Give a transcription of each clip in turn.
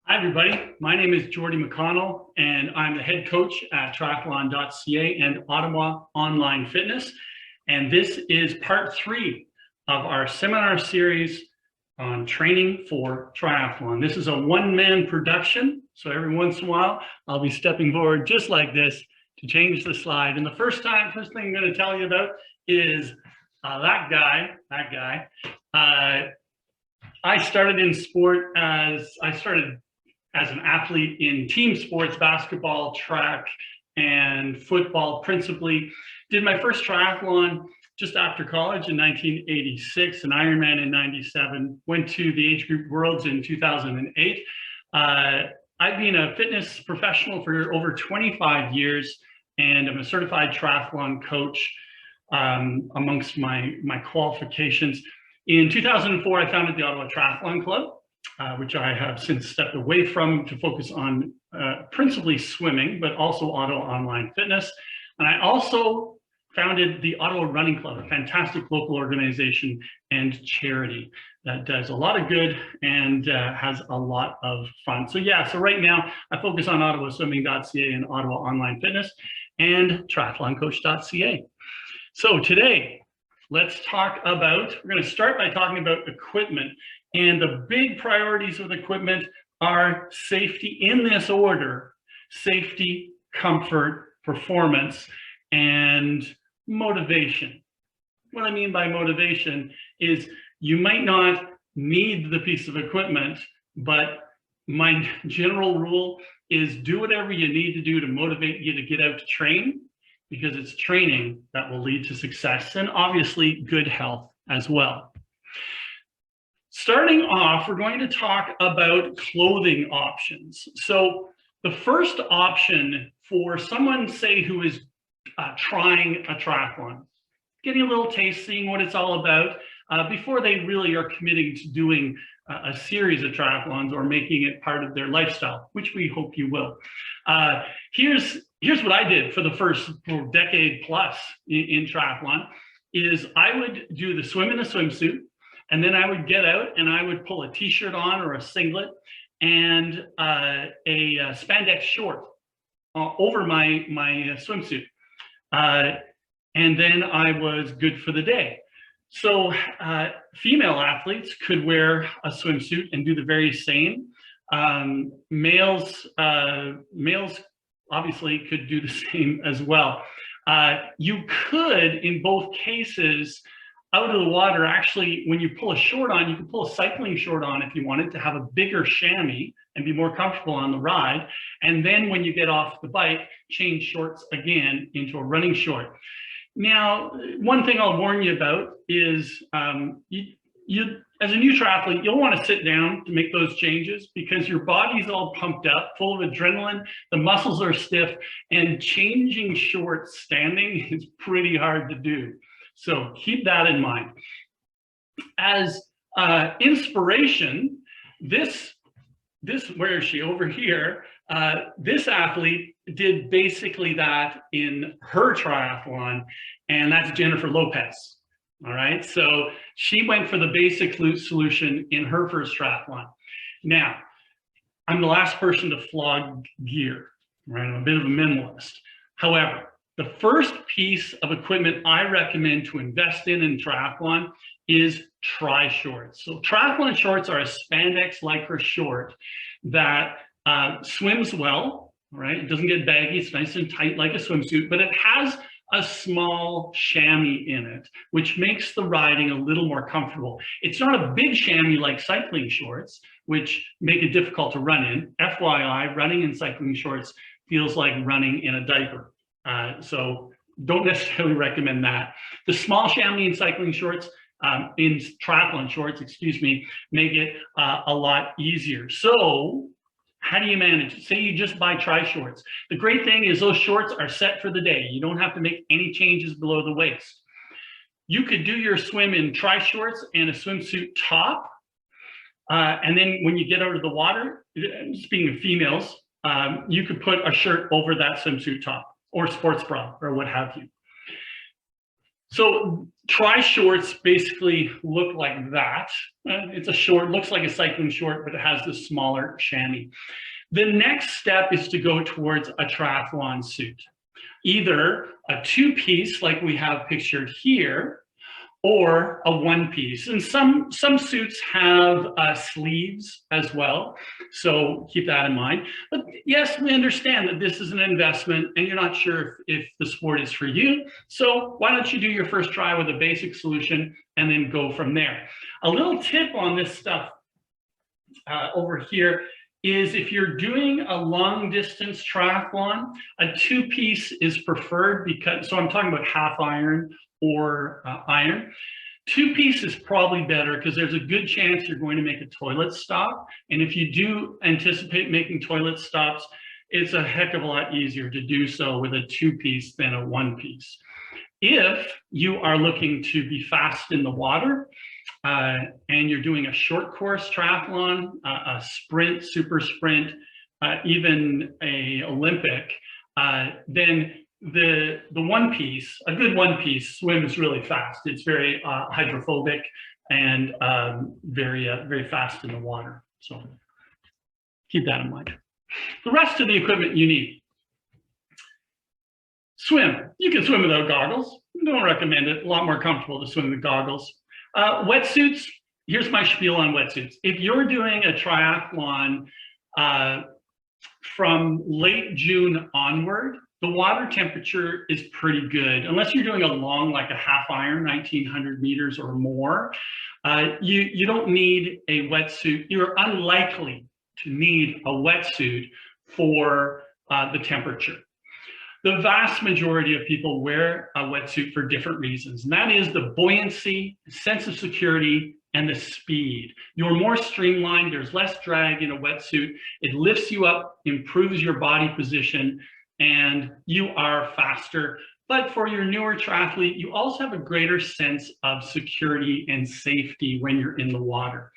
Hi, everybody. My name is Jordy McConnell, and I'm the head coach at Triathlon.ca and Ottawa Online Fitness. And this is part 3 of our seminar series on training for triathlon. This is a one-man production, so every once in a while, I'll be stepping forward just like this to change the slide. And the first thing I'm going to tell you about is that guy. I started in sport as an athlete in team sports, basketball, track, and football principally. Did my first triathlon just after college in 1986, an Ironman in 97, went to the age group worlds in 2008. I've been a fitness professional for over 25 years, and I'm a certified triathlon coach amongst my qualifications. In 2004, I founded the Ottawa Triathlon Club, which I have since stepped away from to focus on principally swimming, but also Ottawa Online Fitness. And I also founded the Ottawa Running Club, a fantastic local organization and charity that does a lot of good and has a lot of fun. So right now I focus on OttawaSwimming.ca and Ottawa Online Fitness and TriathlonCoach.ca. So today, we're going to start by talking about equipment. And the big priorities of the equipment are safety in this order: safety, comfort, performance, and motivation. What I mean by motivation is you might not need the piece of equipment, but my general rule is do whatever you need to do to motivate you to get out to train, because it's training that will lead to success and obviously good health as well. Starting off, we're going to talk about clothing options. So the first option for someone, say, who is trying a triathlon, getting a little taste, seeing what it's all about, before they really are committing to doing a series of triathlons or making it part of their lifestyle, which we hope you will. Here's what I did for the first decade plus in triathlon, is I would do the swim in a swimsuit, and then I would get out and I would pull a t-shirt on or a singlet and a spandex short over my swimsuit. And then I was good for the day. So female athletes could wear a swimsuit and do the very same. Males obviously could do the same as well. You could, in both cases, out of the water, actually, when you pull a short on, you can pull a cycling short on if you wanted to have a bigger chamois and be more comfortable on the ride. And then when you get off the bike, change shorts again into a running short. Now, one thing I'll warn you about is you as a new triathlete, you'll want to sit down to make those changes because your body's all pumped up, full of adrenaline, the muscles are stiff, and changing shorts standing is pretty hard to do. So keep that in mind. As inspiration, where is she? Over here. This athlete did basically that in her triathlon, and that's Jennifer Lopez. All right, so she went for the basic solution in her first triathlon. Now, I'm the last person to flog gear, right? I'm a bit of a minimalist. However, the first piece of equipment I recommend to invest in triathlon is tri-shorts. So triathlon shorts are a spandex lycra short that swims well, right? It doesn't get baggy, it's nice and tight like a swimsuit, but it has a small chamois in it, which makes the riding a little more comfortable. It's not a big chamois like cycling shorts, which make it difficult to run in. FYI, running in cycling shorts feels like running in a diaper. So don't necessarily recommend that. The small chamois in cycling shorts, in triathlon shorts, make it a lot easier. So how do you manage it? Say you just buy tri-shorts. The great thing is those shorts are set for the day. You don't have to make any changes below the waist. You could do your swim in tri-shorts and a swimsuit top. And then when you get out of the water, speaking of females, you could put a shirt over that swimsuit top or sports bra or what have you. So tri shorts basically look like that. It's a short, looks like a cycling short, but it has this smaller chamois. The next step is to go towards a triathlon suit, either a two-piece like we have pictured here, or a one-piece. And some suits have sleeves as well, so keep that in mind. But yes, we understand that this is an investment and you're not sure if the sport is for you. So why don't you do your first try with a basic solution and then go from there. A little tip on this stuff over here is if you're doing a long distance triathlon, a two-piece is preferred because, so I'm talking about half iron or iron. Two-piece is probably better because there's a good chance you're going to make a toilet stop. And if you do anticipate making toilet stops, it's a heck of a lot easier to do so with a two-piece than a one-piece. If you are looking to be fast in the water, and you're doing a short course triathlon, a sprint, super sprint, even a Olympic, then the one piece, a good one piece, swims really fast. It's very hydrophobic and very fast in the water. So keep that in mind. The rest of the equipment you need. Swim. You can swim without goggles. Don't recommend it. A lot more comfortable to swim with goggles. Wetsuits, here's my spiel on wetsuits. If you're doing a triathlon from late June onward, the water temperature is pretty good. Unless you're doing a long, like a half iron, 1900 meters or more, you don't need a wetsuit. You're unlikely to need a wetsuit for the temperature. The vast majority of people wear a wetsuit for different reasons, and that is the buoyancy, sense of security, and the speed. You're more streamlined, there's less drag in a wetsuit, it lifts you up, improves your body position, and you are faster. But for your newer triathlete, you also have a greater sense of security and safety when you're in the water.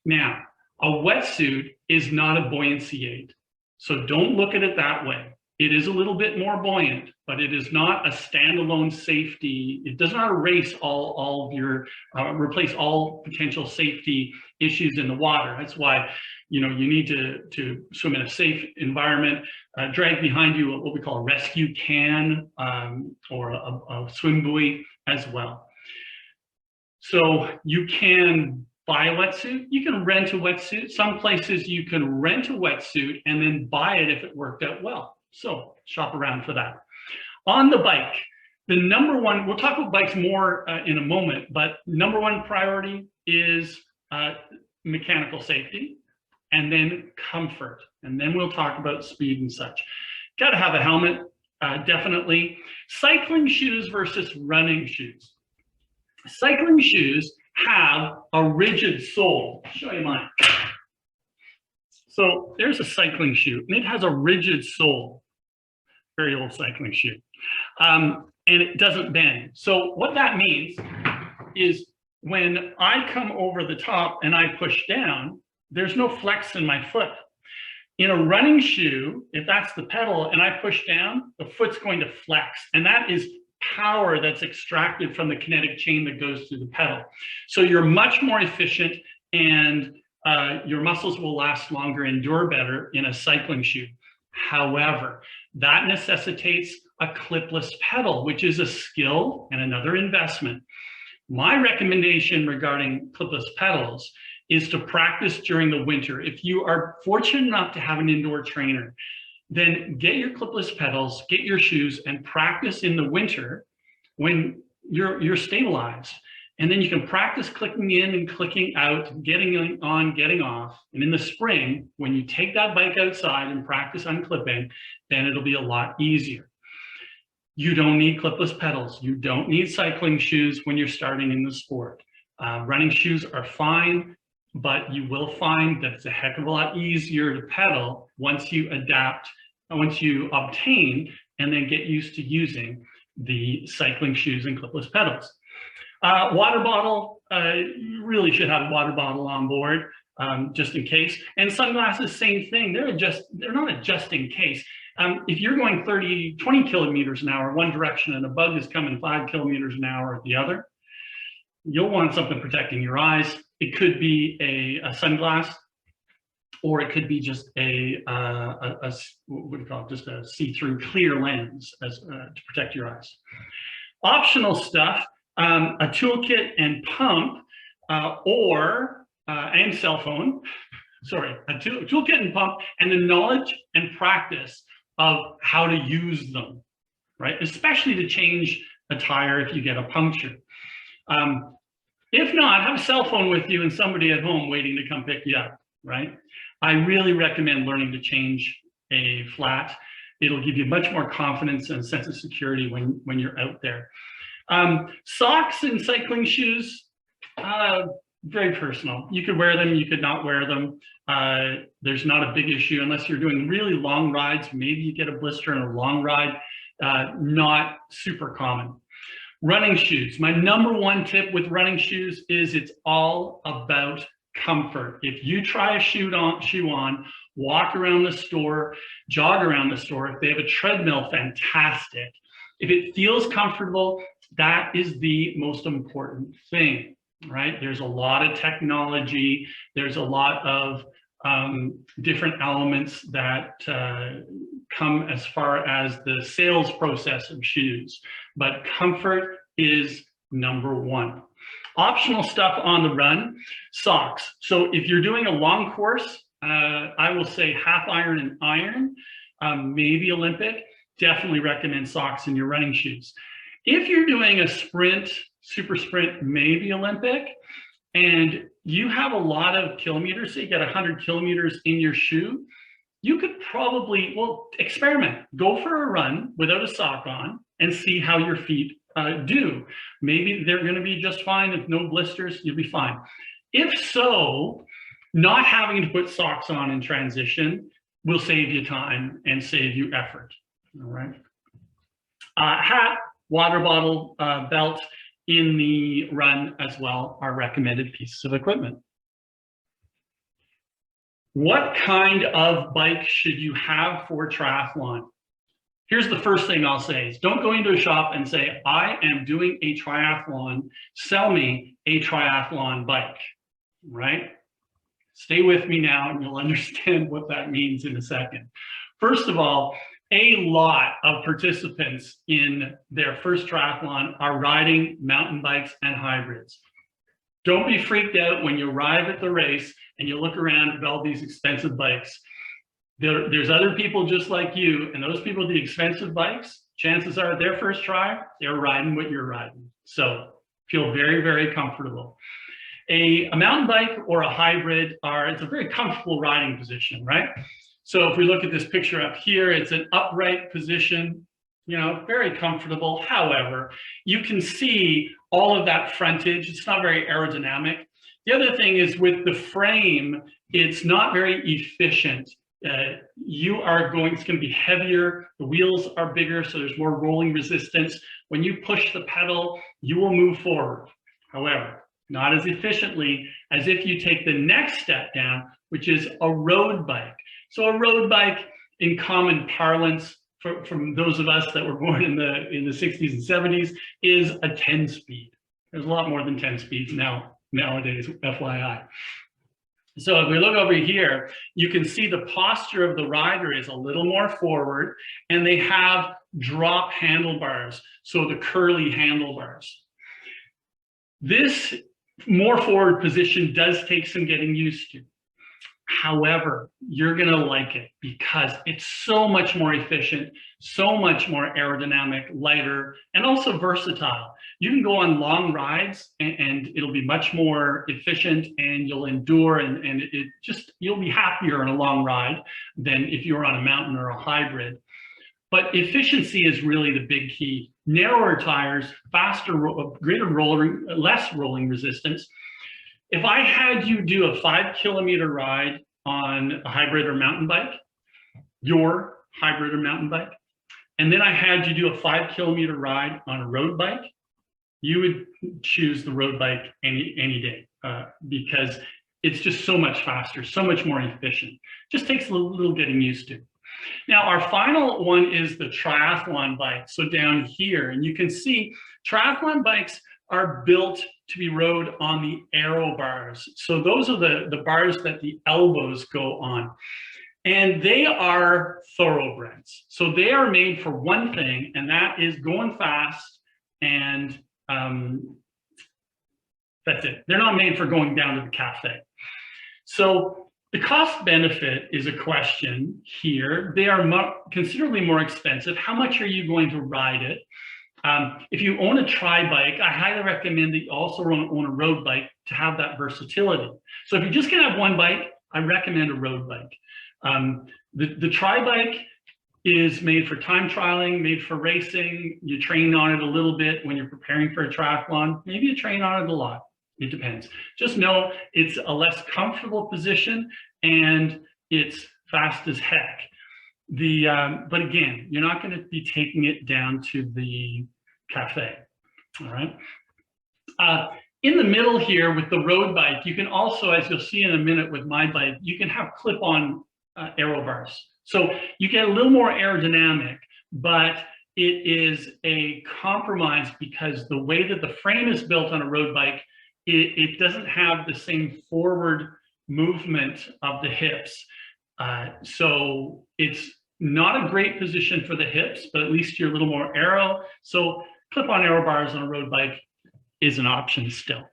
Now, a wetsuit is not a buoyancy aid, so don't look at it that way. It is a little bit more buoyant, but it is not a standalone safety. It does not erase all of your, replace all potential safety issues in the water. That's why, you know, you need to swim in a safe environment. Drag behind you what we call a rescue can or a swim buoy as well. So you can buy a wetsuit, you can rent a wetsuit. Some places you can rent a wetsuit and then buy it if it worked out well. So shop around for that. On the bike, the number one, we'll talk about bikes more in a moment, but number one priority is mechanical safety and then comfort. And then we'll talk about speed and such. Got to have a helmet, definitely. Cycling shoes versus running shoes. Cycling shoes have a rigid sole. I'll show you mine. So there's a cycling shoe, and it has a rigid sole. Very old cycling shoe, and it doesn't bend. So what that means is when I come over the top and I push down, there's no flex in my foot. In a running shoe, if that's the pedal and I push down, the foot's going to flex, and that is power that's extracted from the kinetic chain that goes through the pedal. So you're much more efficient, and your muscles will last longer, endure better in a cycling shoe. However, that necessitates a clipless pedal, which is a skill and another investment. My recommendation regarding clipless pedals is to practice during the winter. If you are fortunate enough to have an indoor trainer, then get your clipless pedals, get your shoes, and practice in the winter when you're stabilized. And then you can practice clicking in and clicking out, getting on, getting off. And in the spring, when you take that bike outside and practice unclipping, then it'll be a lot easier. You don't need clipless pedals. You don't need cycling shoes when you're starting in the sport. Running shoes are fine, but you will find that it's a heck of a lot easier to pedal once you adapt, once you obtain, and then get used to using the cycling shoes and clipless pedals. Water bottle, you really should have a water bottle on board, just in case. And sunglasses, same thing. They're not a just in case. If you're going 20 kilometers an hour one direction and a bug is coming 5 kilometers an hour at the other, you'll want something protecting your eyes. It could be a sunglass, or it could be just what do you call it? Just a see-through clear lens to protect your eyes. Optional stuff, a toolkit and pump, and cell phone. Sorry, a toolkit and pump, and the knowledge and practice of how to use them, right? Especially to change a tire if you get a puncture. If not, have a cell phone with you and somebody at home waiting to come pick you up, right? I really recommend learning to change a flat. It'll give you much more confidence and a sense of security when you're out there. Socks and cycling shoes, very personal. You could wear them, you could not wear them. There's not a big issue unless you're doing really long rides. Maybe you get a blister in a long ride, not super common. Running shoes. My number one tip with running shoes is it's all about comfort. If you try a shoe on, walk around the store, jog around the store. If they have a treadmill, fantastic. If it feels comfortable, that is the most important thing, right? There's a lot of technology. There's a lot of different elements that come as far as the sales process of shoes, but comfort is number one. Optional stuff on the run, socks. So if you're doing a long course, I will say half iron and iron, maybe Olympic, definitely recommend socks in your running shoes. If you're doing a sprint, super sprint, maybe Olympic, and you have a lot of kilometers, so you get 100 kilometers in your shoe, you could probably, well, experiment. Go for a run without a sock on and see how your feet do. Maybe they're going to be just fine. If no blisters, you'll be fine. If so, not having to put socks on in transition will save you time and save you effort. All right. Hat, water bottle, belt in the run as well are recommended pieces of equipment. What kind of bike should you have for triathlon? Here's the first thing I'll say is don't go into a shop and say, I am doing a triathlon, sell me a triathlon bike, right? Stay with me now and you'll understand what that means in a second. First of all, a lot of participants in their first triathlon are riding mountain bikes and hybrids. Don't be freaked out when you arrive at the race and you look around at all these expensive bikes. There's other people just like you, and those people with the expensive bikes, chances are their first try, they're riding what you're riding. So feel very, very comfortable. A mountain bike or a hybrid it's a very comfortable riding position, right? So if we look at this picture up here, it's an upright position, you know, very comfortable. However, you can see all of that frontage. It's not very aerodynamic. The other thing is with the frame, it's not very efficient. It's going to be heavier. The wheels are bigger, so there's more rolling resistance. When you push the pedal, you will move forward. However, not as efficiently as if you take the next step down, which is a road bike. So a road bike, in common parlance, from those of us that were born in the 60s and 70s, is a 10-speed. There's a lot more than 10 speeds nowadays, FYI. So if we look over here, you can see the posture of the rider is a little more forward, and they have drop handlebars, so the curly handlebars. This more forward position does take some getting used to. However, you're going to like it because it's so much more efficient, so much more aerodynamic, lighter, and also versatile. You can go on long rides and it'll be much more efficient, and you'll endure, and you'll be happier on a long ride than if you're on a mountain or a hybrid. But efficiency is really the big key. Narrower tires, faster, less rolling resistance. If I had you do a 5-kilometer ride on a hybrid or mountain bike, your hybrid or mountain bike, and then I had you do a 5-kilometer ride on a road bike, you would choose the road bike any day because it's just so much faster, so much more efficient. Just takes a little getting used to. Now, our final one is the triathlon bike. So down here, and you can see triathlon bikes are built to be rode on the aero bars. So those are the bars that the elbows go on. And they are thoroughbreds. So they are made for one thing, and that is going fast, and that's it. They're not made for going down to the cafe. So the cost benefit is a question here. They are considerably more expensive. How much are you going to ride it? If you own a tri bike, I highly recommend that you also own a road bike to have that versatility. So if you're just gonna have one bike, I recommend a road bike. The tri bike is made for time trialing, made for racing. You train on it a little bit when you're preparing for a triathlon. Maybe you train on it a lot. It depends. Just know it's a less comfortable position and it's fast as heck. But again, you're not going to be taking it down to the cafe. All right. In the middle here with the road bike, you can also, as you'll see in a minute with my bike, you can have clip-on aero bars. So you get a little more aerodynamic, but it is a compromise because the way that the frame is built on a road bike, it doesn't have the same forward movement of the hips. So it's not a great position for the hips, but at least you're a little more aero. So clip-on aero bars on a road bike is an option still.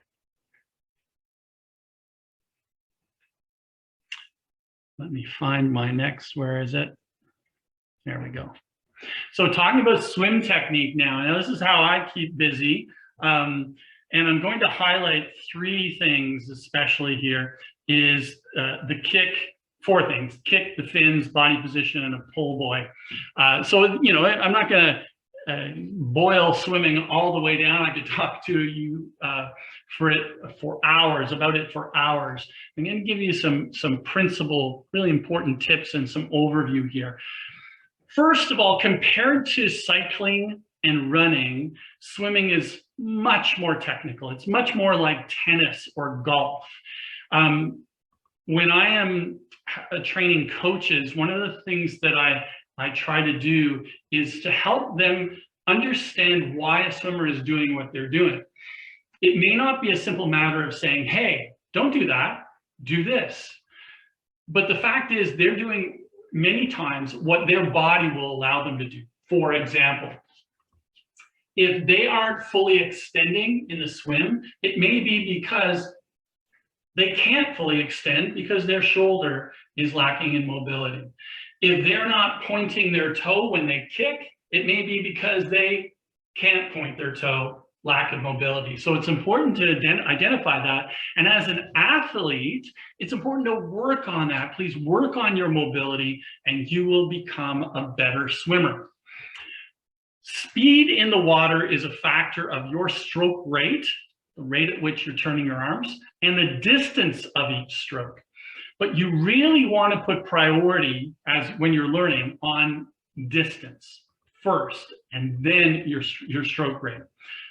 Let me find my next, where is it? There we go. So talking about swim technique now, and this is how I keep busy. And I'm going to highlight three things, especially here, is the kick, four things: kick, the fins, body position, and a pull buoy. So, you know, I'm not going to boil swimming all the way down. I could talk to you for hours, about it for hours. I'm going to give you some principle, really important tips and some overview here. First of all, compared to cycling and running, swimming is much more technical. It's much more like tennis or golf. When I am training coaches, one of the things that I try to do is to help them understand why a swimmer is doing what they're doing. It may not be a simple matter of saying, hey, don't do that, do this. But the fact is, they're doing many times what their body will allow them to do. For example, if they aren't fully extending in the swim, it may be because they can't fully extend because their shoulder is lacking in mobility. If they're not pointing their toe when they kick, it may be because they can't point their toe, lack of mobility. So it's important to identify that. And as an athlete, it's important to work on that. Please work on your mobility and you will become a better swimmer. Speed in the water is a factor of your stroke rate, the rate at which you're turning your arms, and the distance of each stroke. But you really want to put priority, as when you're learning, on distance first, and then your stroke rate.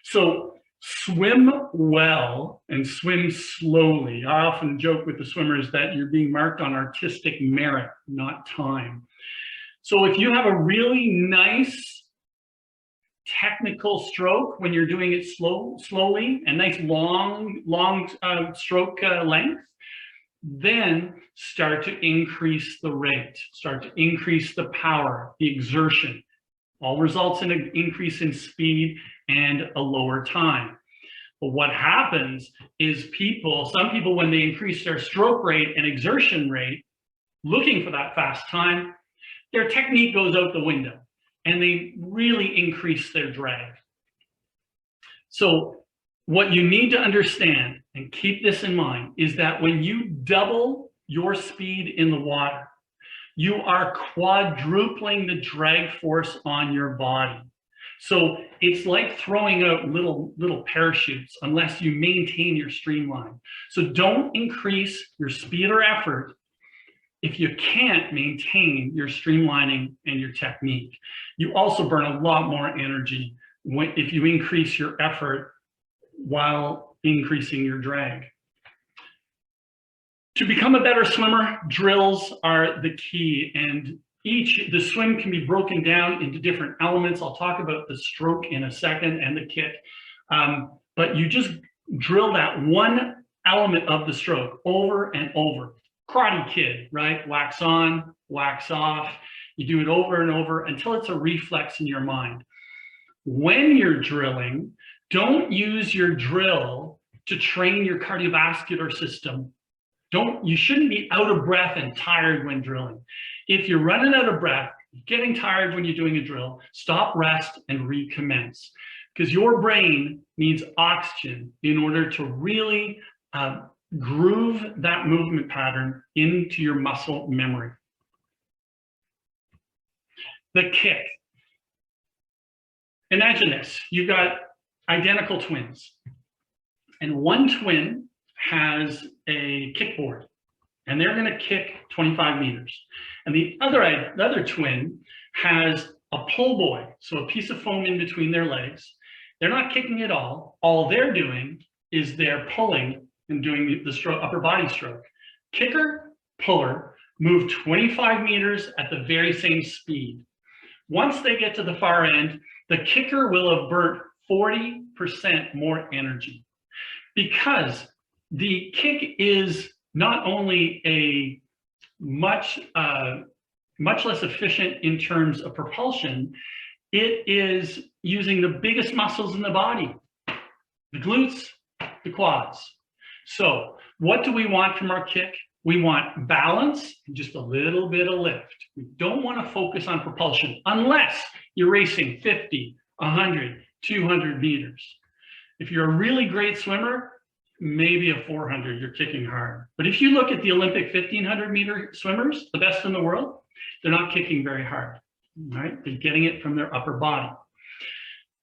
So swim well and swim slowly. I often joke with the swimmers that you're being marked on artistic merit, not time. So if you have a really nice technical stroke when you're doing it slowly, and nice long stroke length, then start to increase the rate, start to increase the power, the exertion. All results in an increase in speed and a lower time. But what happens is some people, when they increase their stroke rate and exertion rate, looking for that fast time, their technique goes out the window and they really increase their drag. So what you need to understand, and keep this in mind, is that when you double your speed in the water, you are quadrupling the drag force on your body. So it's like throwing out little parachutes unless you maintain your streamline. So don't increase your speed or effort if you can't maintain your streamlining and your technique. You also burn a lot more energy if you increase your effort while increasing your drag. To become a better swimmer, drills are the key. And the swim can be broken down into different elements. I'll talk about the stroke in a second and the kick. But you just drill that one element of the stroke over and over. Karate Kid, right? Wax on, wax off. You do it over and over until it's a reflex in your mind. When you're drilling, don't use your drill to train your cardiovascular system. You shouldn't be out of breath and tired when drilling. If you're running out of breath, getting tired when you're doing a drill, stop, rest, and recommence. Because your brain needs oxygen in order to really groove that movement pattern into your muscle memory. The kick. Imagine this, you've got identical twins, and one twin has a kickboard, and they're gonna kick 25 meters. And the other twin has a pull buoy, so a piece of foam in between their legs. They're not kicking at all. All they're doing is they're pulling and doing the stroke, upper body stroke. Kicker, puller, move 25 meters at the very same speed. Once they get to the far end, the kicker will have burnt 40% more energy, because the kick is not only a much less efficient in terms of propulsion, it is using the biggest muscles in the body, the glutes, the quads. So what do we want from our kick? We want balance and just a little bit of lift. We don't want to focus on propulsion unless you're racing 50, 100, 200 meters. If you're a really great swimmer, maybe a 400, you're kicking hard. But if you look at the Olympic 1500 meter swimmers, the best in the world, they're not kicking very hard, right? They're getting it from their upper body.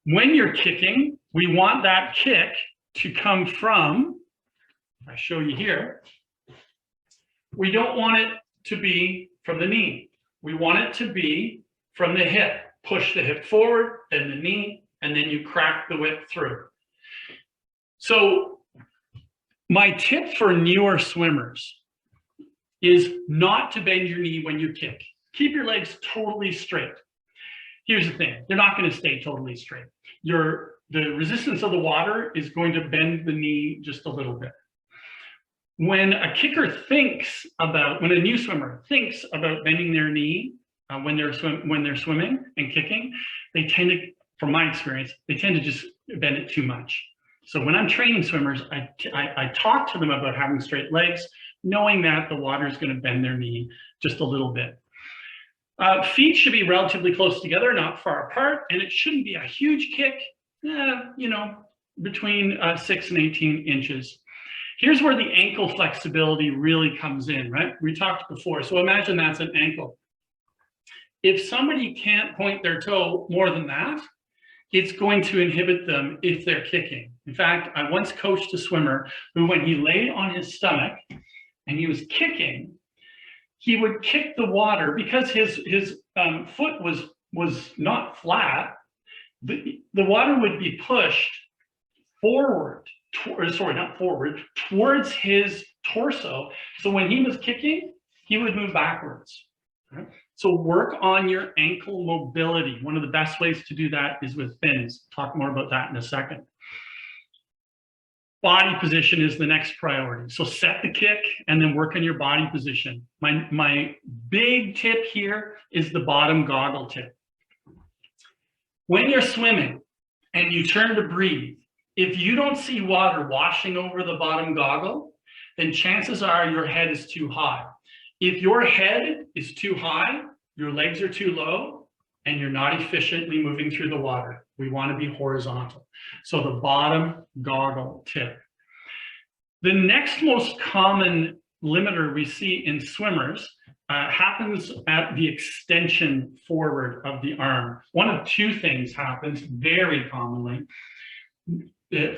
When you're kicking, we want that kick to come from, I show you here, we don't want it to be from the knee. We want it to be from the hip. Push the hip forward, then the knee, and then you crack the whip through. So my tip for newer swimmers is not to bend your knee when you kick. Keep your legs totally straight. Here's the thing, they're not going to stay totally straight. The resistance of the water is going to bend the knee just a little bit. When a new swimmer thinks about bending their knee when they're swimming and kicking, they tend to, from my experience, they tend to just bend it too much. So when I'm training swimmers, I talk to them about having straight legs, knowing that the water is going to bend their knee just a little bit. Feet should be relatively close together, not far apart, and it shouldn't be a huge kick, between 6 and 18 inches. Here's where the ankle flexibility really comes in, right? We talked before, so imagine that's an ankle. If somebody can't point their toe more than that, it's going to inhibit them if they're kicking. In fact, I once coached a swimmer who, when he lay on his stomach and he was kicking, he would kick the water because his foot was not flat. The water would be pushed forward, towards his torso. So when he was kicking, he would move backwards. Right? So work on your ankle mobility. One of the best ways to do that is with fins. Talk more about that in a second. Body position is the next priority. So set the kick and then work on your body position. My big tip here is the bottom goggle tip. When you're swimming and you turn to breathe, if you don't see water washing over the bottom goggle, then chances are your head is too high. If your head is too high, your legs are too low, and you're not efficiently moving through the water. We want to be horizontal. So the bottom goggle tip. The next most common limiter we see in swimmers happens at the extension forward of the arm. One of two things happens very commonly.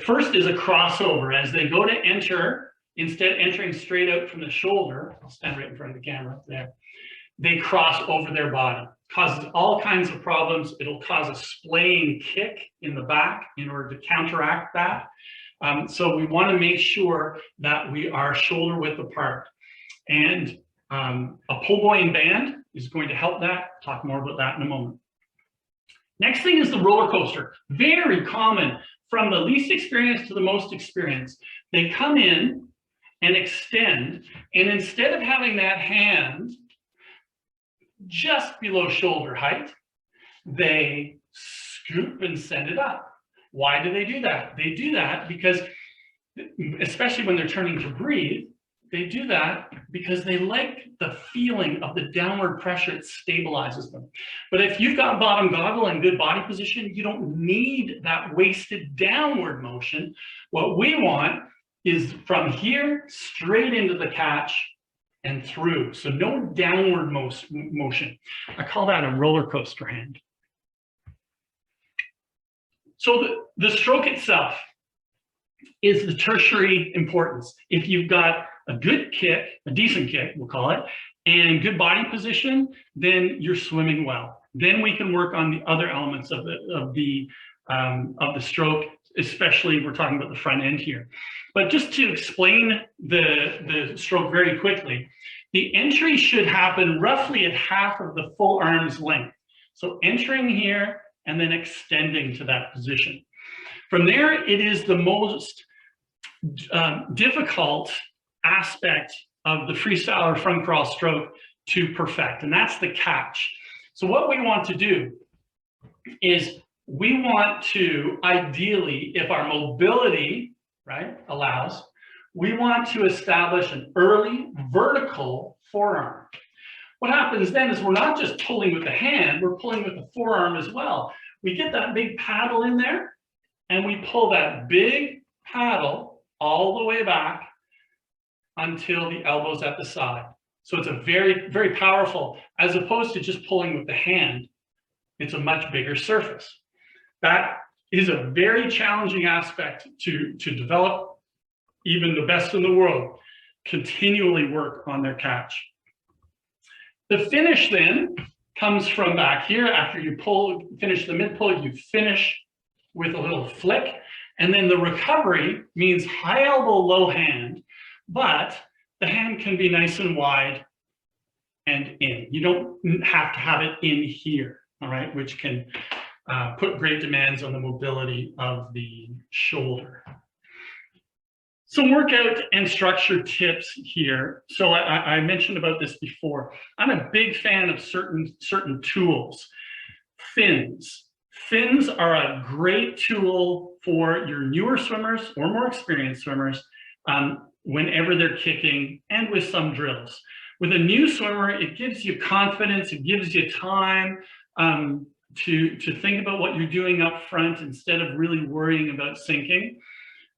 First is a crossover. As they go to enter, instead entering straight out from the shoulder, I'll stand right in front of the camera there, they cross over their body. Causes all kinds of problems. It'll cause a splaying kick in the back in order to counteract that. So we want to make sure that we are shoulder width apart. And a pull buoy and band is going to help that. Talk more about that in a moment. Next thing is the roller coaster. Very common from the least experienced to the most experienced. They come in and extend, and instead of having that hand just below shoulder height, they scoop and send it up. Why do they do that? They do that because, especially when they're turning to breathe, they do that because they like the feeling of the downward pressure. It stabilizes them. But if you've got bottom goggle and good body position, you don't need that wasted downward motion. What we want is from here straight into the catch and through. So no downward motion. I call that a roller coaster hand. So the stroke itself is the tertiary importance. If you've got a good kick, a decent kick, we'll call it, and good body position, then you're swimming well. Then we can work on the other elements of the stroke, especially we're talking about the front end here. But just to explain the stroke very quickly, the entry should happen roughly at half of the full arm's length. So entering here and then extending to that position. From there, it is the most difficult aspect of the freestyle or front crawl stroke to perfect, and that's the catch. So what we want to do is we want to, ideally, if our mobility, right, allows, we want to establish an early vertical forearm. What happens then is we're not just pulling with the hand, we're pulling with the forearm as well. We get that big paddle in there, and we pull that big paddle all the way back until the elbow's at the side. So it's a very, very powerful, as opposed to just pulling with the hand, it's a much bigger surface. That is a very challenging aspect to develop. Even the best in the world continually work on their catch. The finish then comes from back here. After you finish the mid pull, you finish with a little flick. And then the recovery means high elbow, low hand, but the hand can be nice and wide and in. You don't have to have it in here, all right, which can put great demands on the mobility of the shoulder. Some workout and structure tips here. So I mentioned about this before. I'm a big fan of certain tools. Fins. Fins are a great tool for your newer swimmers or more experienced swimmers whenever they're kicking, and with some drills. With a new swimmer, it gives you confidence, it gives you time to think about what you're doing up front instead of really worrying about sinking.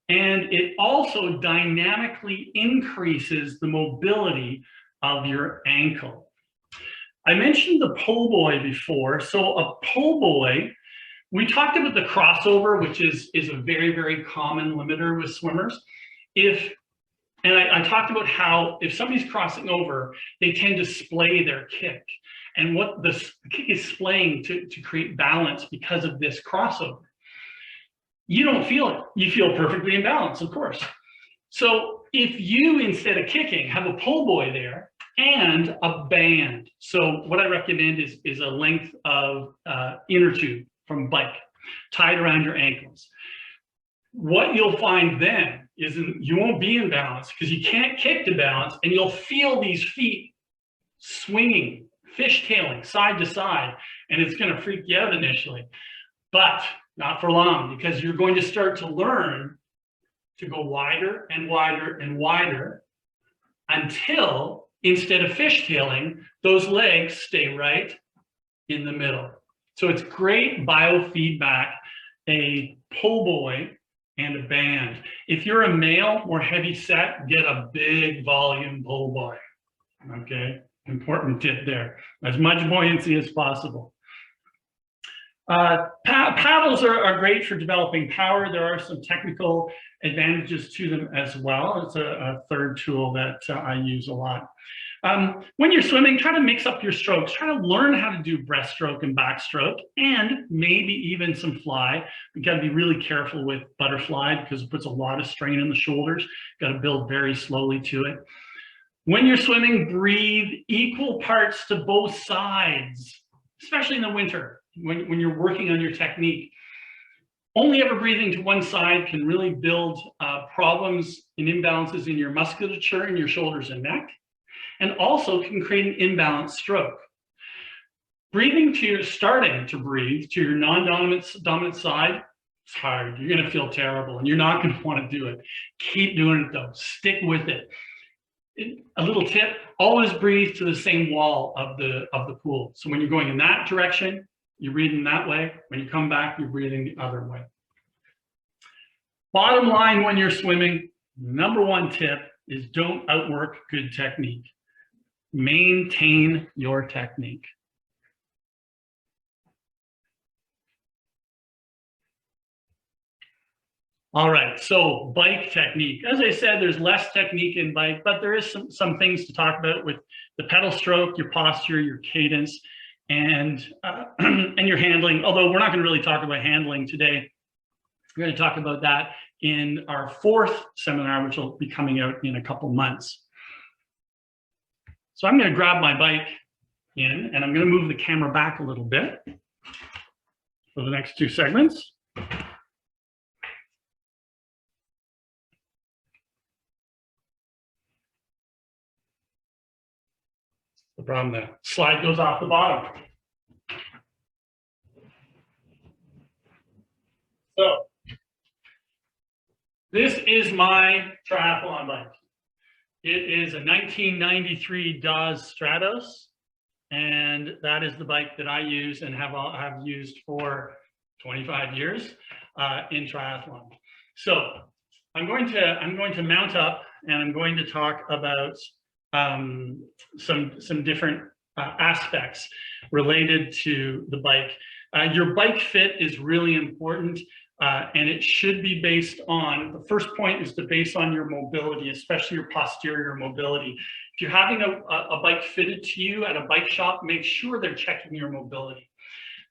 And it also dynamically increases the mobility of your ankle. I mentioned the pull buoy before. So a pull buoy, we talked about the crossover, which is a very, very common limiter with swimmers. And I talked about how if somebody's crossing over, they tend to splay their kick. And what the kick is splaying to create balance because of this crossover. You don't feel it. You feel perfectly in balance, of course. So if you, instead of kicking, have a pull buoy there and a band. So what I recommend is a length of inner tube from bike tied around your ankles. What you'll find then is you won't be in balance because you can't kick to balance, and you'll feel these feet swinging, fishtailing side to side, and it's going to freak you out initially. But not for long, because you're going to start to learn to go wider and wider and wider until, instead of fishtailing, those legs stay right in the middle. So it's great biofeedback, a pull buoy and a band. If you're a male, more heavy set, get a big volume pull buoy. Okay, important tip there. As much buoyancy as possible. Paddles are great for developing power. There are some technical advantages to them as well. It's a third tool that I use a lot. When you're swimming, try to mix up your strokes. Try to learn how to do breaststroke and backstroke, and maybe even some fly. You got to be really careful with butterfly because it puts a lot of strain on the shoulders. Got to build very slowly to it. When you're swimming, breathe equal parts to both sides, especially in the winter when you're working on your technique. Only ever breathing to one side can really build problems and imbalances in your musculature in your shoulders and neck, and also can create an imbalanced stroke. Starting to breathe to your non-dominant side, it's hard. You're going to feel terrible and you're not going to want to do it. Keep doing it though. Stick with it. A little tip, always breathe to the same wall of the pool. So when you're going in that direction, you're breathing that way. When you come back, you're breathing the other way. Bottom line when you're swimming, number one tip is don't outwork good technique. Maintain your technique. All right, so bike technique. As I said, there's less technique in bike, but there is some things to talk about with the pedal stroke, your posture, your cadence, and your handling. Although we're not going to really talk about handling today. We're going to talk about that in our 4th seminar, which will be coming out in a couple months. So I'm going to grab my bike in, and I'm going to move the camera back a little bit for the next 2 segments. The problem, the slide goes off the bottom. So this is my triathlon bike. It is a 1993 Dawes Stratos, and that is the bike that I use and have used for 25 years in triathlon. So I'm going to mount up and I'm going to talk about some different aspects related to the bike. Your bike fit is really important, and it should be based on, the first point is to base on your mobility, especially your posterior mobility. If you're having a bike fitted to you at a bike shop, make sure they're checking your mobility.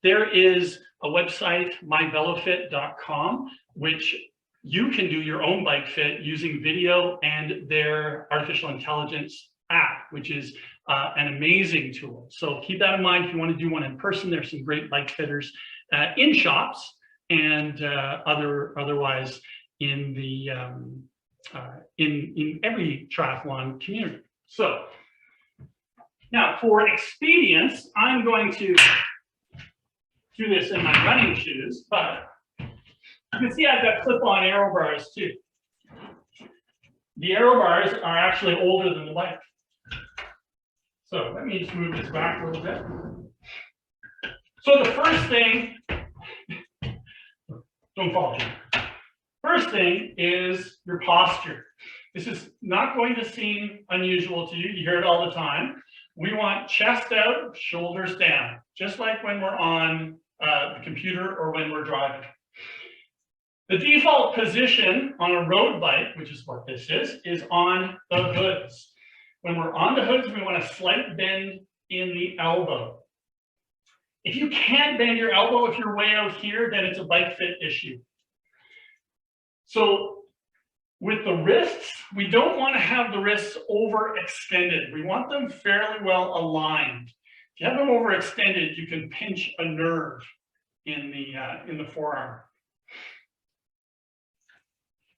There is a website, myvelofit.com, which you can do your own bike fit using video and their artificial intelligence app, which is an amazing tool. So keep that in mind if you want to do one in person. There's some great bike fitters in shops and otherwise in the in every triathlon community. So now for expedience, I'm going to do this in my running shoes, but you can see I've got clip-on aero bars too. The aero bars are actually older than the bike. So let me just move this back a little bit. So the first thing, don't fall, Jim. First thing is your posture. This is not going to seem unusual to you. You hear it all the time. We want chest out, shoulders down, just like when we're on the computer or when we're driving. The default position on a road bike, which is what this is on the hoods. When we're on the hoods, we want a slight bend in the elbow. If you can't bend your elbow, if you're way out here, then it's a bike fit issue. So with the wrists, we don't want to have the wrists overextended. We want them fairly well aligned. If you have them overextended, you can pinch a nerve in the forearm.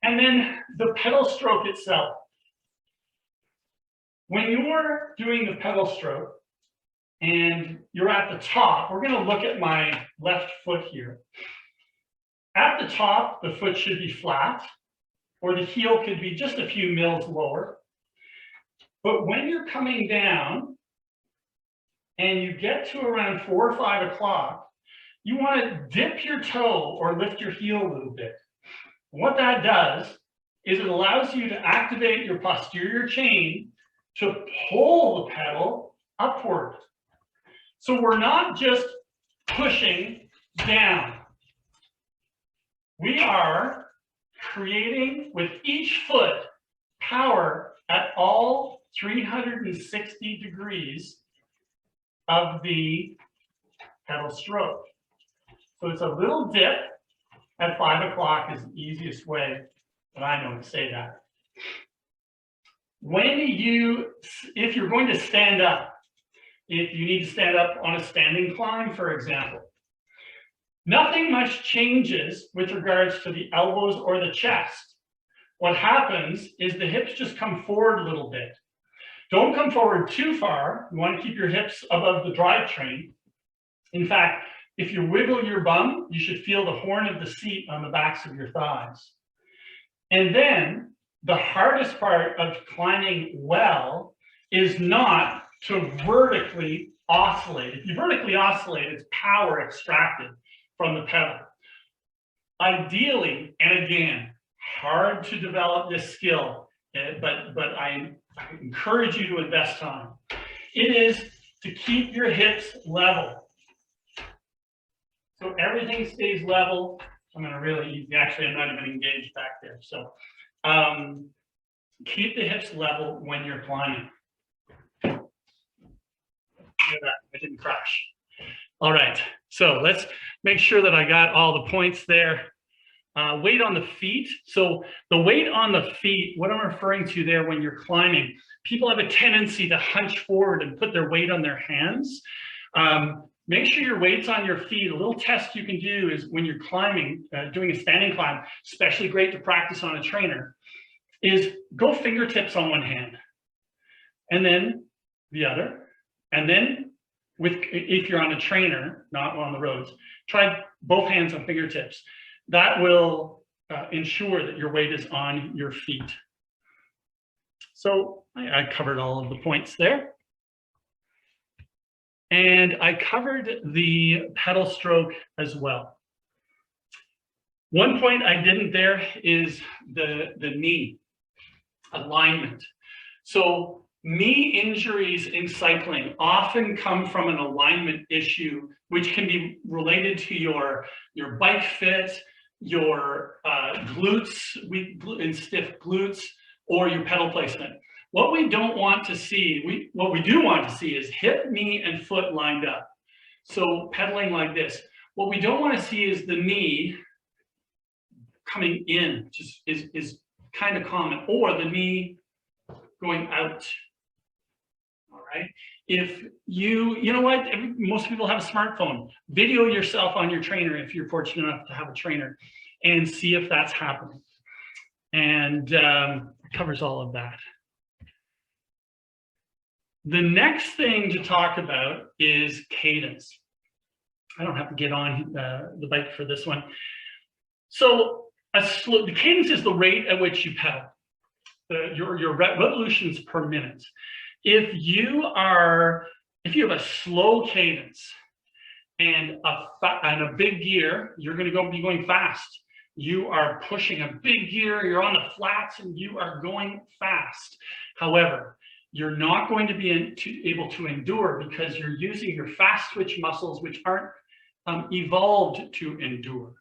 And then the pedal stroke itself. When you're doing the pedal stroke and you're at the top, we're going to look at my left foot here. At the top, the foot should be flat, or the heel could be just a few mils lower. But when you're coming down and you get to around 4 or 5 o'clock, you want to dip your toe or lift your heel a little bit. What that does is it allows you to activate your posterior chain to pull the pedal upward. So we're not just pushing down. We are creating with each foot power at all 360 degrees of the pedal stroke. So it's a little dip at 5 o'clock is the easiest way that I know to say that. if you're going to stand up, if you need to stand up on a standing climb, for example, nothing much changes with regards to the elbows or the chest. What happens is the hips just come forward a little bit. Don't come forward too far. You want to keep your hips above the drivetrain. In fact, if you wiggle your bum, you should feel the horn of the seat on the backs of your thighs. And then the hardest part of climbing well is not to vertically oscillate. If you vertically oscillate, it's power extracted from the pedal. Ideally, and again, hard to develop this skill, but I encourage you to invest time. It is to keep your hips level. So everything stays level. I'm going to really easy. Actually, I'm not even engaged back there. So keep the hips level when you're climbing. Look at that. I didn't crash. All right. So let's make sure that I got all the points there. Weight on the feet. So the weight on the feet, what I'm referring to there when you're climbing, people have a tendency to hunch forward and put their weight on their hands. Make sure your weight's on your feet. A little test you can do is when you're climbing, doing a standing climb, especially great to practice on a trainer, is go fingertips on one hand and then the other. And then if you're on a trainer, not on the roads, try both hands on fingertips. That will ensure that your weight is on your feet. So I covered all of the points there. And I covered the pedal stroke as well. One point I didn't there is the knee alignment. So knee injuries in cycling often come from an alignment issue, which can be related to your bike fit, your glutes, and stiff glutes, or your pedal placement. What we don't want to see, what we do want to see is hip, knee, and foot lined up. So pedaling like this. What we don't want to see is the knee coming in, which is kind of common, or the knee going out. All right. If you know what, most people have a smartphone. Video yourself on your trainer if you're fortunate enough to have a trainer, and see if that's happening. And covers all of that. The next thing to talk about is cadence. I don't have to get on the bike for this one. So the cadence is the rate at which you pedal, your revolutions per minute. If you have a slow cadence and a big gear, you're going to be going fast. You are pushing a big gear, you're on the flats, and you are going fast. However, you're not going to be able to endure because you're using your fast twitch muscles, which aren't evolved to endure.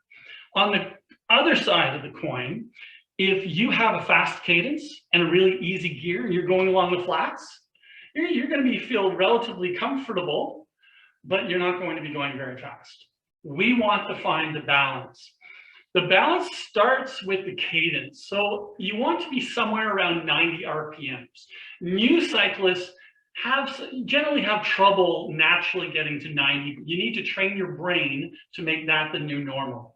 On the other side of the coin, if you have a fast cadence and a really easy gear and you're going along the flats, you're going to feel relatively comfortable, but you're not going to be going very fast. We want to find the balance. The balance starts with the cadence. So you want to be somewhere around 90 RPMs. New cyclists generally have trouble naturally getting to 90. You need to train your brain to make that the new normal.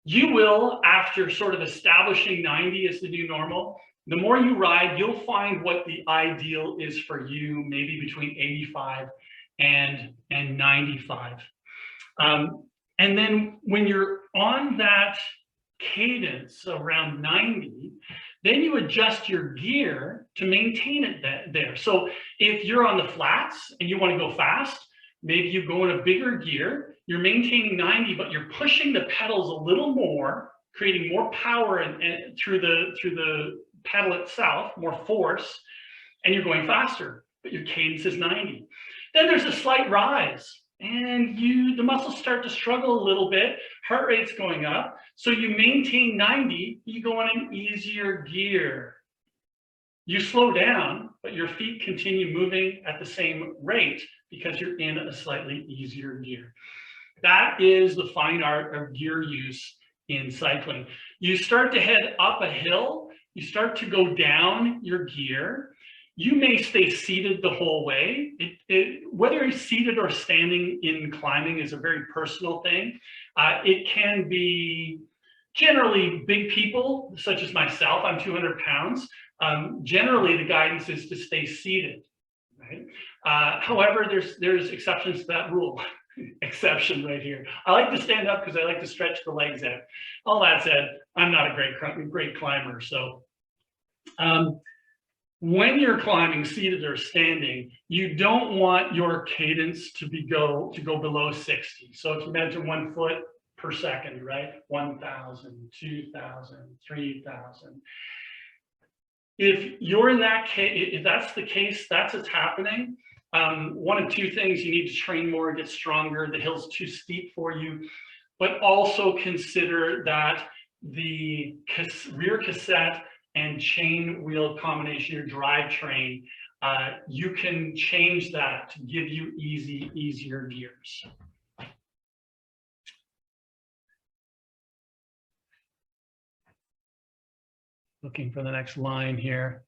You will, after sort of establishing 90 as the new normal, the more you ride, you'll find what the ideal is for you, maybe between 85 and 95. And then when you're on that cadence around 90, then you adjust your gear to maintain it there. So if you're on the flats and you want to go fast, maybe you go in a bigger gear, you're maintaining 90, but you're pushing the pedals a little more, creating more power and through the pedal itself, more force, and you're going faster, but your cadence is 90. Then there's a slight rise. And the muscles start to struggle a little bit, heart rate's going up. So you maintain 90, you go on an easier gear. You slow down, but your feet continue moving at the same rate because you're in a slightly easier gear. That is the fine art of gear use in cycling. You start to head up a hill, you start to go down your gear. You may stay seated the whole way. Whether you're seated or standing in climbing is a very personal thing. It can be generally big people, such as myself, I'm 200 pounds. Generally, the guidance is to stay seated, right? However, there's exceptions to that rule. Exception right here. I like to stand up because I like to stretch the legs out. All that said, I'm not a great climber. So when you're climbing seated or standing, you don't want your cadence to go below 60. So if you imagine 1 foot per second, right? 1,000, 2,000, 3,000. If you're in that case, if that's the case, that's what's happening. One of two things: you need to train more, get stronger. The hill's too steep for you, but also consider that the rear cassette and chain wheel combination, your drivetrain, you can change that to give you easier gears. Looking for the next line here.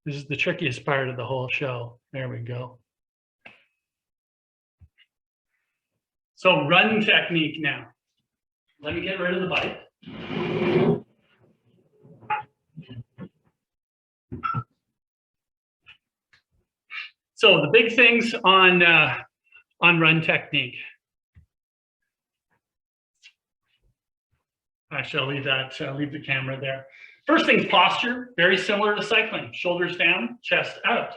This is the trickiest part of the whole show. There we go. So run technique now. Let me get rid of the bike. So the big things on run technique. Actually, I'll leave that, leave the camera there. First thing's posture, very similar to cycling. Shoulders down, chest out.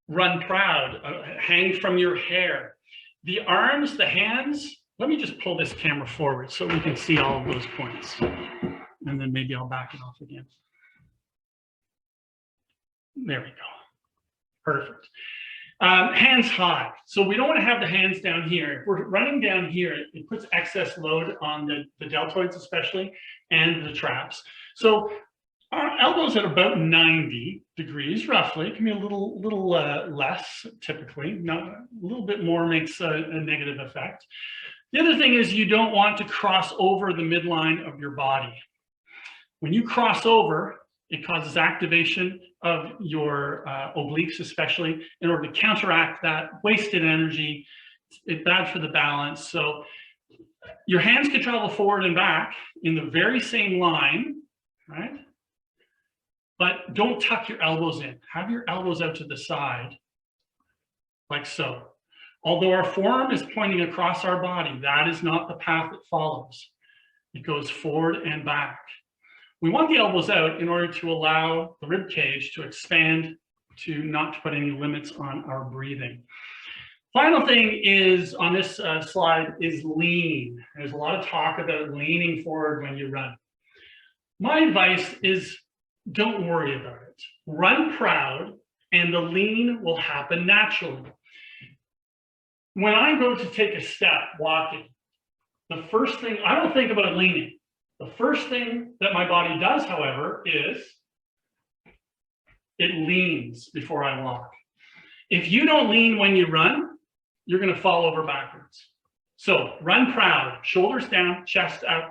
Run proud, hang from your hair. The arms, the hands, let me just pull this camera forward so we can see all of those points. And then maybe I'll back it off again. There we go. Perfect. Hands high. So we don't want to have the hands down here. If we're running down here, it puts excess load on the deltoids especially, and the traps. So our elbows at about 90 degrees, roughly. It can be a little less typically. Not, a little bit more makes a negative effect. The other thing is you don't want to cross over the midline of your body. When you cross over, it causes activation of your obliques, especially, in order to counteract that wasted energy. It's bad for the balance. So your hands can travel forward and back in the very same line, right? But don't tuck your elbows in. Have your elbows out to the side, like so. Although our forearm is pointing across our body, that is not the path it follows. It goes forward and back. We want the elbows out in order to allow the rib cage to expand, to not to put any limits on our breathing. Final thing is on this slide is lean. There's a lot of talk about leaning forward when you run. My advice is don't worry about it. Run proud and the lean will happen naturally. When I go to take a step walking, the first thing, I don't think about leaning. The first thing that my body does, however, is it leans before I walk. If you don't lean when you run, you're going to fall over backwards. So run proud, shoulders down, chest out,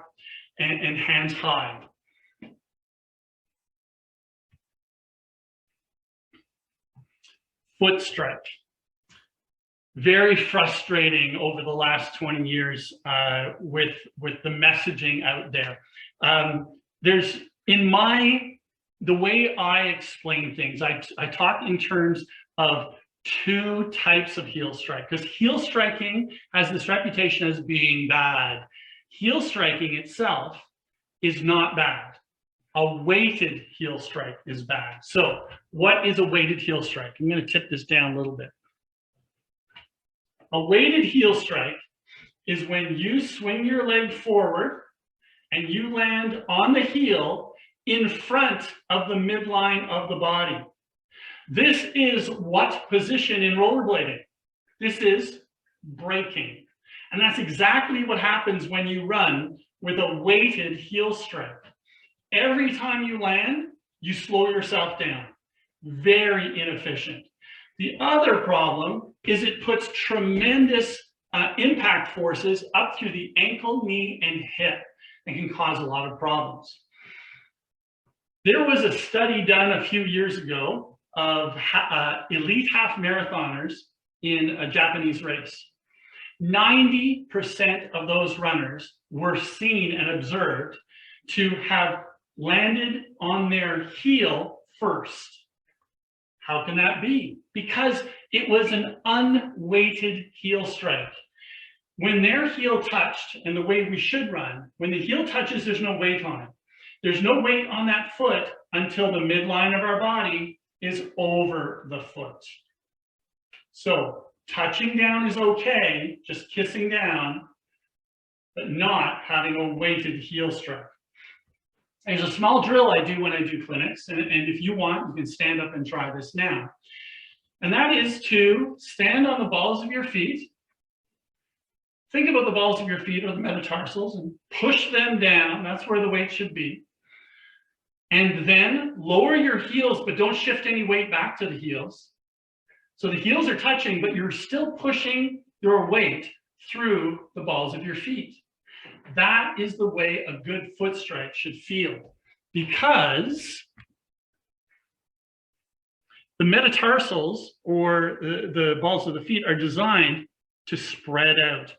and hands high. Foot stretch. Very frustrating over the last 20 years with the messaging out there. There's, the way I explain things, I talk in terms of two types of heel strike, because heel striking has this reputation as being bad. Heel striking itself is not bad. A weighted heel strike is bad. So what is a weighted heel strike? I'm going to tip this down a little bit. A weighted heel strike is when you swing your leg forward and you land on the heel in front of the midline of the body. This is what position in rollerblading? This is braking. And that's exactly what happens when you run with a weighted heel strike. Every time you land, you slow yourself down. Very inefficient. The other problem is it puts tremendous impact forces up through the ankle, knee, and hip, and can cause a lot of problems. There was a study done a few years ago of elite half marathoners in a Japanese race. 90% of those runners were seen and observed to have landed on their heel first. How can that be? Because it was an unweighted heel strike. When their heel touched, and the way we should run, when the heel touches, there's no weight on it. There's no weight on that foot until the midline of our body is over the foot. So touching down is okay, just kissing down, but not having a weighted heel strike. There's a small drill I do when I do clinics, and if you want, you can stand up and try this now. And that is to stand on the balls of your feet. Think about the balls of your feet or the metatarsals and push them down. That's where the weight should be. And then lower your heels, but don't shift any weight back to the heels. So the heels are touching, but you're still pushing your weight through the balls of your feet. That is the way a good foot strike should feel, because the metatarsals, or the balls of the feet, are designed to spread out,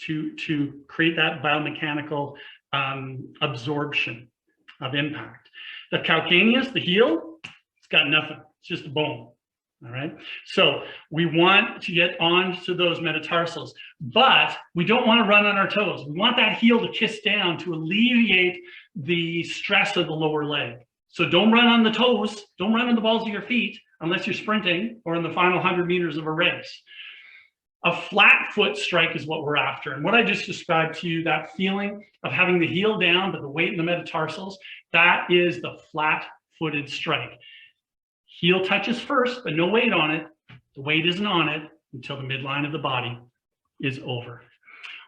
to create that biomechanical absorption of impact. The calcaneus, the heel, it's got nothing. It's just a bone. All right. So we want to get onto those metatarsals, but we don't want to run on our toes. We want that heel to kiss down to alleviate the stress of the lower leg. So don't run on the toes. Don't run on the balls of your feet unless you're sprinting or in the final 100 meters of a race. A flat foot strike is what we're after. And what I just described to you, that feeling of having the heel down, but the weight in the metatarsals, that is the flat-footed strike. Heel touches first, but no weight on it. The weight isn't on it until the midline of the body is over.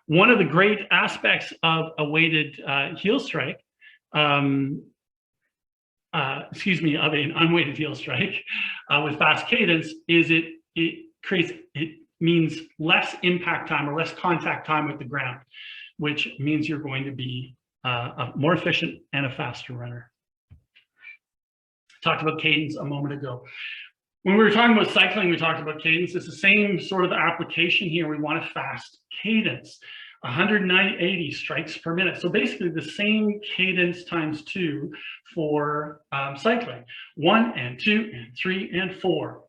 One of the great aspects of a weighted heel strike, of an unweighted heel strike with fast cadence, is it means less impact time or less contact time with the ground, which means you're going to be a more efficient and a faster runner. Talked about cadence a moment ago. When we were talking about cycling, we talked about cadence. It's the same sort of application here. We want a fast cadence, 180 strikes per minute. So basically the same cadence times 2 for cycling, 1 and 2 and 3 and 4.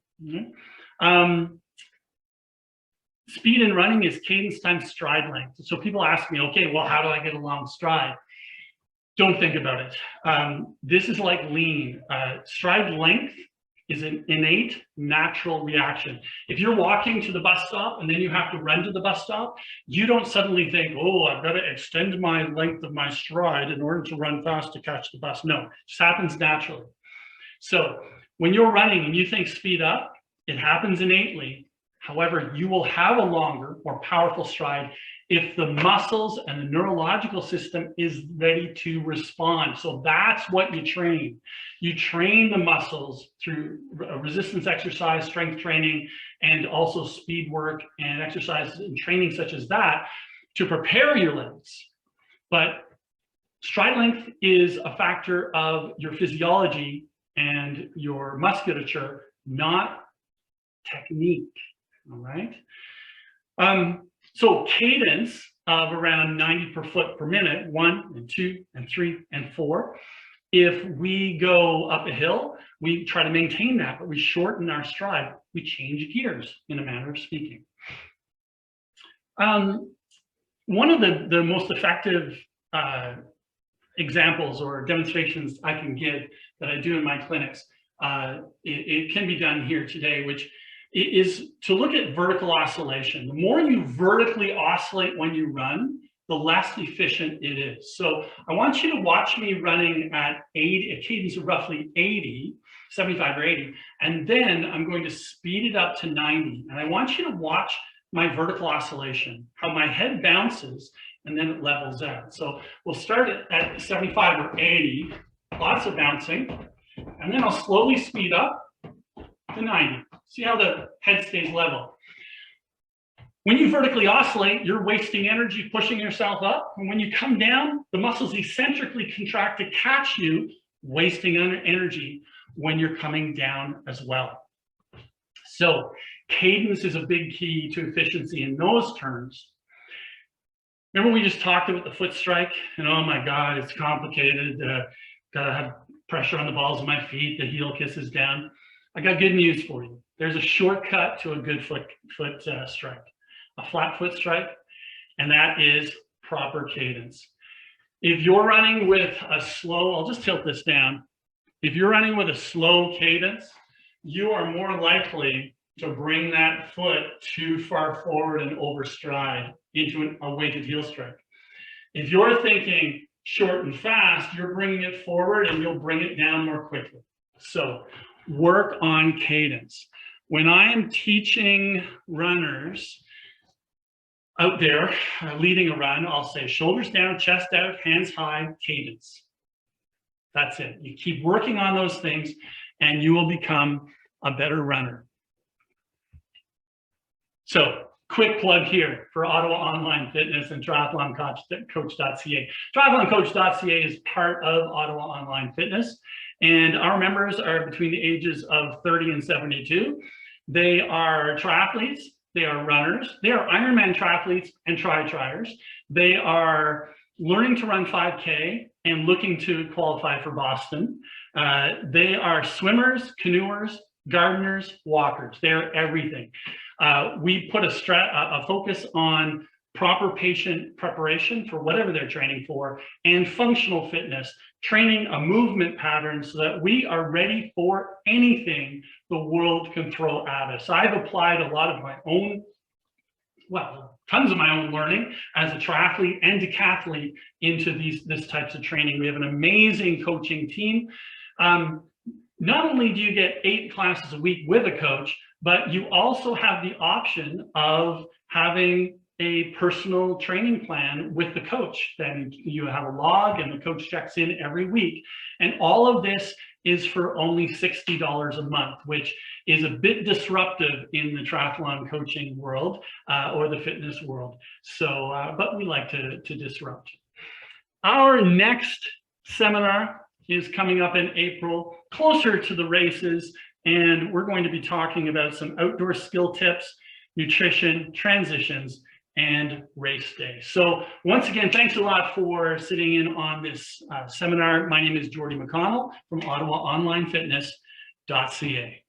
Speed in running is cadence times stride length. So people ask me, okay, well, how do I get a long stride? Don't think about it. This is like lean. Stride length is an innate, natural reaction. If you're walking to the bus stop and then you have to run to the bus stop, you don't suddenly think, oh, I've got to extend my length of my stride in order to run fast to catch the bus. No, it just happens naturally. So when you're running and you think speed up, it happens innately. However, you will have a longer, more powerful stride if the muscles and the neurological system is ready to respond. So that's what you train. You train the muscles through resistance exercise, strength training, and also speed work and exercises and training such as that to prepare your legs. But stride length is a factor of your physiology and your musculature, not technique. All right. So cadence of around 90 per foot per minute, 1 and 2 and 3 and 4. If we go up a hill, we try to maintain that, but we shorten our stride. We change gears, in a manner of speaking. One of the most effective examples or demonstrations I can give that I do in my clinics, it can be done here today, which is to look at vertical oscillation. The more you vertically oscillate when you run, the less efficient it is. So I want you to watch me running at a cadence of roughly 80, 75 or 80, and then I'm going to speed it up to 90. And I want you to watch my vertical oscillation, how my head bounces and then it levels out. So we'll start at 75 or 80, lots of bouncing, and then I'll slowly speed up to 90. See how the head stays level. When you vertically oscillate, you're wasting energy pushing yourself up. And when you come down, the muscles eccentrically contract to catch you, wasting energy when you're coming down as well. So cadence is a big key to efficiency in those terms. Remember we just talked about the foot strike, and oh my God, it's complicated. Gotta have pressure on the balls of my feet, the heel kisses down. I got good news for you. There's a shortcut to a good foot strike, a flat foot strike, and that is proper cadence. If you're running with a slow, I'll just tilt this down. If you're running with a slow cadence, you are more likely to bring that foot too far forward and overstride into a weighted heel strike. If you're thinking short and fast, you're bringing it forward and you'll bring it down more quickly. So work on cadence. When I am teaching runners out there, leading a run, I'll say shoulders down, chest out, hands high, cadence. That's it. You keep working on those things and you will become a better runner. So quick plug here for Ottawa Online Fitness and TriathlonCoach.ca. TriathlonCoach.ca is part of Ottawa Online Fitness, and our members are between the ages of 30 and 72. They are triathletes, they are runners, they are Ironman triathletes and tri-triers. They are learning to run 5K and looking to qualify for Boston. They are swimmers, canoers, gardeners, walkers. They're everything. We put a focus on proper patient preparation for whatever they're training for, and functional fitness, training a movement pattern so that we are ready for anything the world can throw at us. I've applied a lot of my own, well, tons of my own learning as a triathlete and decathlete into this types of training. We have an amazing coaching team. Not only do you get 8 classes a week with a coach, but you also have the option of having a personal training plan with the coach. Then you have a log and the coach checks in every week. And all of this is for only $60 a month, which is a bit disruptive in the triathlon coaching world or the fitness world. So, but we like to disrupt. Our next seminar is coming up in April, closer to the races, and we're going to be talking about some outdoor skill tips, nutrition, transitions, and race day. So once again, thanks a lot for sitting in on this seminar. My name is Jordy McConnell from OttawaOnlineFitness.ca.